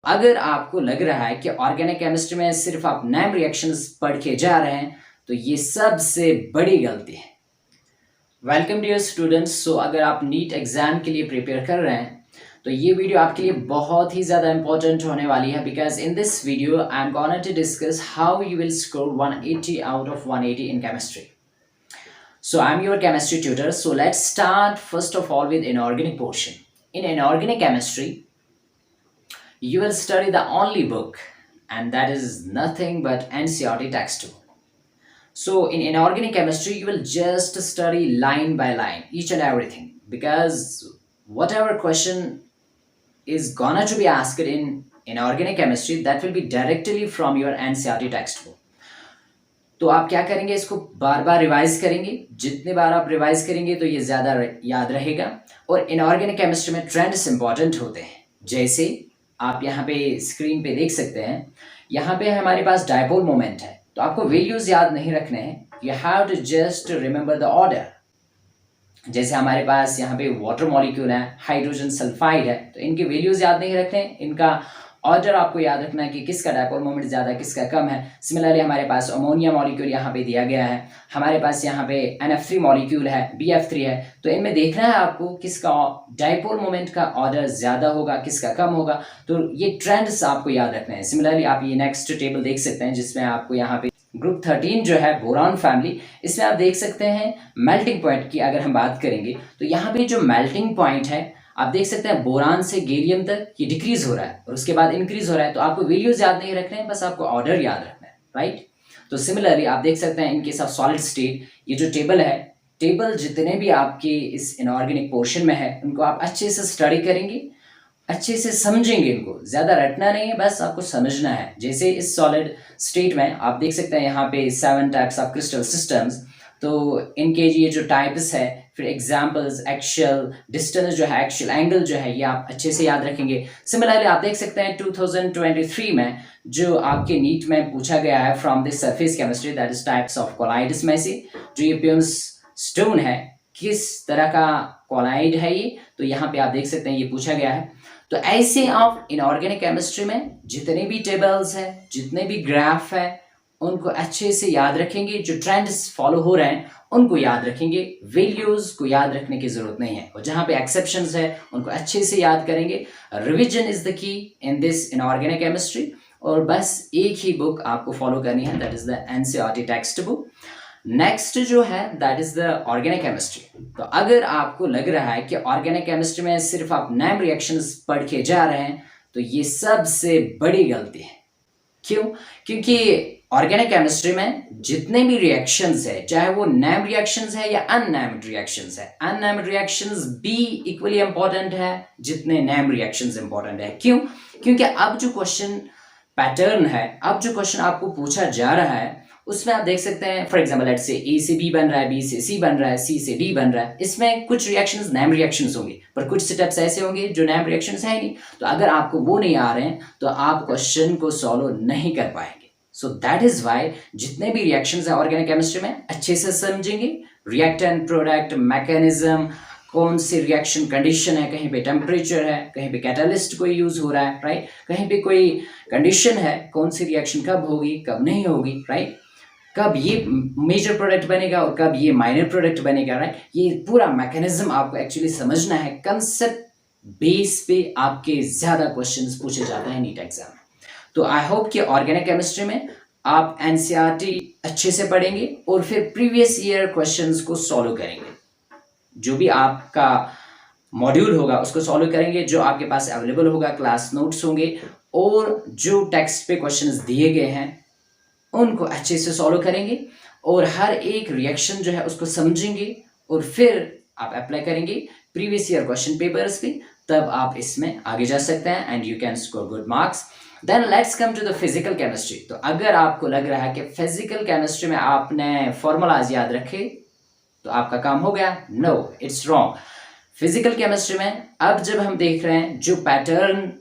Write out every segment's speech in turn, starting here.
अगर आपको लग रहा है कि ऑर्गेनिक केमिस्ट्री में सिर्फ आप नेम रिएक्शंस पढ़ के जा रहे हैं तो ये सबसे बड़ी गलती है। Welcome dear students. सो अगर आप नीट एग्जाम के लिए प्रिपेयर कर रहे हैं तो ये वीडियो आपके लिए बहुत ही ज़्यादा इंपॉर्टेंट होने वाली है, because in this video I am gonna to discuss how you will score 180 out of 180 in chemistry. So I'm your chemistry tutor. So let's start first of all with inorganic portion. In inorganic chemistry, you will study the only book, and that is nothing but NCERT textbook. So in inorganic chemistry, you will just study line by line, each and everything, because whatever question is gonna to be asked in inorganic chemistry, that will be directly from your NCERT textbook. तो आप क्या करेंगे, इसको बार बार revise करेंगे. जितने बार आप revise करेंगे तो ये ज़्यादा याद रहेगा. और इनऑर्गेनिक केमिस्ट्री में ट्रेंड्स इंपॉर्टेंट होते हैं. जैसे आप यहाँ पे स्क्रीन पे देख सकते हैं, यहाँ पे हमारे पास डायपोल मोमेंट है, तो आपको वैल्यूज़ याद नहीं रखने हैं. You have to just remember the order. जैसे हमारे पास यहाँ पे वाटर मॉलिक्यूल है, हाइड्रोजन सल्फाइड है, तो इनके वैल्यूज़ याद नहीं रखने, इनका ऑर्डर आपको याद रखना है कि किसका डायपोल मोमेंट ज़्यादा किसका कम है. सिमिलरली हमारे पास अमोनिया मॉलिक्यूल यहाँ पे दिया गया है, हमारे पास यहाँ पे NF3 मॉलिक्यूल है, BF3 है, तो इनमें देखना है आपको किसका डायपोल मोमेंट का ऑर्डर ज़्यादा होगा, किसका कम होगा. तो ये ट्रेंड्स आपको याद रखना है. सिमिलरली आप ये नेक्स्ट टेबल देख सकते हैं, जिसमें आपको यहाँ पे ग्रुप 13 जो है बोरान फैमिली, इसमें आप देख सकते हैं मेल्टिंग पॉइंट की अगर हम बात करेंगे तो यहाँ पे जो मेल्टिंग पॉइंट है आप देख सकते हैं बोरान से गैलियम तक ये डिक्रीज हो रहा है और उसके बाद इंक्रीज हो रहा है. तो आपको वैल्यूज याद नहीं रखने हैं, बस आपको ऑर्डर याद रखना है, राइट. तो सिमिलरली आप देख सकते हैं in case of solid state, ये जो टेबल है, टेबल जितने भी आपके इस इनऑर्गेनिक पोर्शन में है उनको आप अच्छे से स्टडी करेंगे, अच्छे से समझेंगे. इनको ज़्यादा रटना नहीं है, बस आपको समझना है. जैसे इस सॉलिड स्टेट में आप देख सकते हैं यहाँ पे 7 टाइप्स ऑफ क्रिस्टल सिस्टम्स, तो इनके ये जो टाइप्स है, फिर एग्जाम्पल्स, एक्शियल डिस्टेंस जो है, एक्शियल एंगल जो है, ये आप अच्छे से याद रखेंगे. सिमिलरली आप देख सकते हैं 2023 में जो आपके नीट में पूछा गया है from this surface chemistry, that is types of colloids में से जो ये प्यूम्स स्टोन है, किस तरह का कोलाइड है ये, तो यहाँ पे आप देख सकते हैं ये पूछा गया है. तो ऐसे आप इनऑर्गेनिक केमिस्ट्री में जितने भी टेबल्स है, जितने भी ग्राफ है, उनको अच्छे से याद रखेंगे. जो ट्रेंड्स फॉलो हो रहे हैं उनको याद रखेंगे, वैल्यूज को याद रखने की जरूरत नहीं है. और जहाँ पे एक्सेप्शंस है उनको अच्छे से याद करेंगे. Revision is the key in this inorganic chemistry. और बस एक ही बुक आपको फॉलो करनी है, that is the NCERT text book. Next जो है that is the organic chemistry. तो अगर आपको लग रहा है कि ऑर्गेनिक केमिस्ट्री में सिर्फ आप नेम रिएक्शंस पढ़ के जा रहे हैं तो ये सबसे बड़ी गलती है. क्यों? क्योंकि ऑर्गेनिक केमिस्ट्री में जितने भी रिएक्शंस है, चाहे वो नेम रिएक्शंस है या अननेम्ड रिएक्शंस है, अननेम्ड रिएक्शंस भी इक्वली इंपॉर्टेंट है जितने नेम रिएक्शंस इंपॉर्टेंट है. क्यों? क्योंकि अब जो क्वेश्चन पैटर्न है, अब जो क्वेश्चन आपको पूछा जा रहा है, उसमें आप देख सकते हैं for example let's say A से B बन रहा है, B से C बन रहा है, C से D बन रहा है. इसमें कुछ रिएक्शंस नेम रिएक्शंस होंगे, पर कुछ स्टेप्स ऐसे होंगे जो नेम रिएक्शंस है नहीं. तो अगर आपको वो नहीं आ रहे हैं तो आप क्वेश्चन को सॉल्व नहीं कर पाएंगे. सो दैट इज वाई जितने भी रिएक्शंस है ऑर्गेनिक केमिस्ट्री में अच्छे से समझेंगे. रिएक्टेंट, प्रोडक्ट, मैकेनिज्म, कौन सी रिएक्शन कंडीशन है, कहीं पे टेम्परेचर है, कहीं पे कैटालिस्ट कोई यूज हो रहा है, राइट, कहीं पे कोई कंडीशन है, कौन सी रिएक्शन कब होगी कब नहीं होगी, राइट, कब ये मेजर प्रोडक्ट बनेगा और कब ये माइनर प्रोडक्ट बनेगा, राइट. ये पूरा मैकेनिज्म आपको एक्चुअली समझना है. कंसेप्ट बेस पे आपके ज़्यादा क्वेश्चंस पूछे जाते हैं नीट एग्जाम में. तो आई होप कि ऑर्गेनिक केमिस्ट्री में आप NCERT अच्छे से पढ़ेंगे और फिर प्रीवियस ईयर क्वेश्चंस को सॉल्व करेंगे. जो भी आपका मॉड्यूल होगा उसको सॉल्व करेंगे, जो आपके पास अवेलेबल होगा, क्लास नोट्स होंगे, और जो टेक्स्ट पे क्वेश्चंस दिए गए हैं उनको अच्छे से सॉल्व करेंगे और हर एक रिएक्शन जो है उसको समझेंगे और फिर आप अप्लाई करेंगे प्रीवियस ईयर क्वेश्चन पेपर्स पे. तब आप इसमें आगे जा सकते हैं and you can score good marks. Then let's come to the physical chemistry. तो अगर आपको लग रहा है कि फिजिकल केमिस्ट्री में आपने फॉर्मूलाज याद रखे तो आपका काम हो गया, no, it's wrong. Physical chemistry में अब जब हम देख रहे हैं जो पैटर्न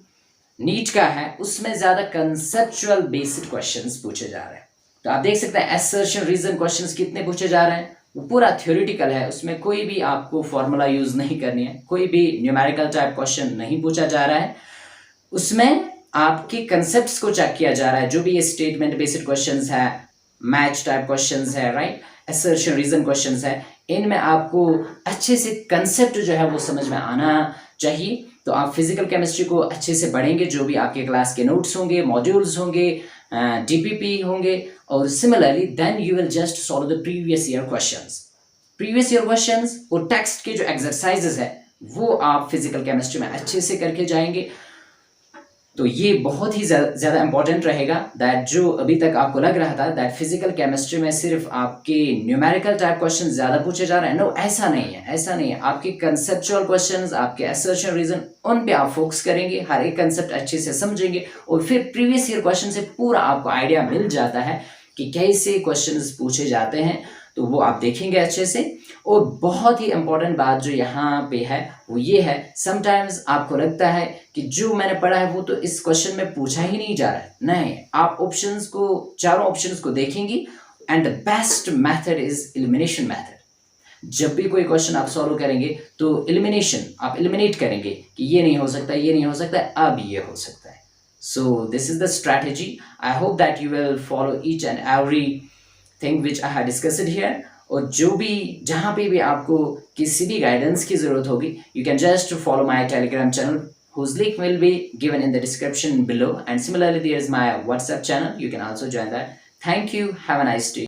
नीट का है उसमें ज़्यादा कंसेप्चुअल बेस्ड क्वेश्चंस पूछे जा रहे हैं. तो आप देख सकते हैं असर्शन रीजन क्वेश्चंस कितने पूछे जा रहे हैं, वो पूरा थ्योरेटिकल है, उसमें कोई भी आपको फॉर्मूला यूज नहीं करनी है, कोई भी न्यूमेरिकल टाइप क्वेश्चन नहीं पूछा जा रहा है. उसमें आपके कंसेप्ट्स को चेक किया जा रहा है। जो भी ये स्टेटमेंट बेस्ड क्वेश्चंस है, मैच टाइप क्वेश्चंस है, राइट, असर्शन रीजन क्वेश्चंस है, इनमें आपको अच्छे से कंसेप्ट जो है वो समझ में आना चाहिए। तो आप फिजिकल केमिस्ट्री को अच्छे से पढ़ेंगे, जो भी आपके क्लास के नोट्स होंगे, मॉड्यूल्स होंगे, डीपीपी होंगे, और similarly then you will just solve the previous year questions. Previous year questions और टेक्स्ट के जो एक्सरसाइजेस है वो आप फिजिकल केमिस्ट्री में अच्छे से करके जाएंगे। तो ये बहुत ही ज़्यादा इंपॉर्टेंट रहेगा। दैट जो अभी तक आपको लग रहा था दैट फिजिकल केमिस्ट्री में सिर्फ आपके न्यूमेरिकल टाइप क्वेश्चन ज़्यादा पूछे जा रहे हैं, नो, ऐसा नहीं है, ऐसा नहीं है। आपके कंसेप्चुअल क्वेश्चंस, आपके असर्शन रीजन, उन पे आप फोकस करेंगे, हर एक कंसेप्ट अच्छे से समझेंगे, और फिर प्रीवियस ईयर क्वेश्चन से पूरा आपको आइडिया मिल जाता है कि कैसे क्वेश्चंस पूछे जाते हैं। तो वो आप देखेंगे अच्छे से। और बहुत ही इंपॉर्टेंट बात जो यहाँ पे है वो ये है, समटाइम्स आपको लगता है कि जो मैंने पढ़ा है वो तो इस क्वेश्चन में पूछा ही नहीं जा रहा है। नहीं, आप ऑप्शंस को, चारों ऑप्शंस को देखेंगी, and the best method is elimination method. जब भी कोई क्वेश्चन आप सॉल्व करेंगे तो एलिमिनेशन, आप एलिमिनेट करेंगे कि ये नहीं हो सकता, ये नहीं हो सकता, अब ये हो सकता है। So this is the strategy. I hope that you will follow each and every thing which I have discussed here. और जो भी, जहाँ पे भी आपको किसी भी गाइडेंस की ज़रूरत होगी, you can just follow my Telegram channel whose link will be given in the description below, and similarly there is my WhatsApp channel, you can also join that. Thank you, have a nice day.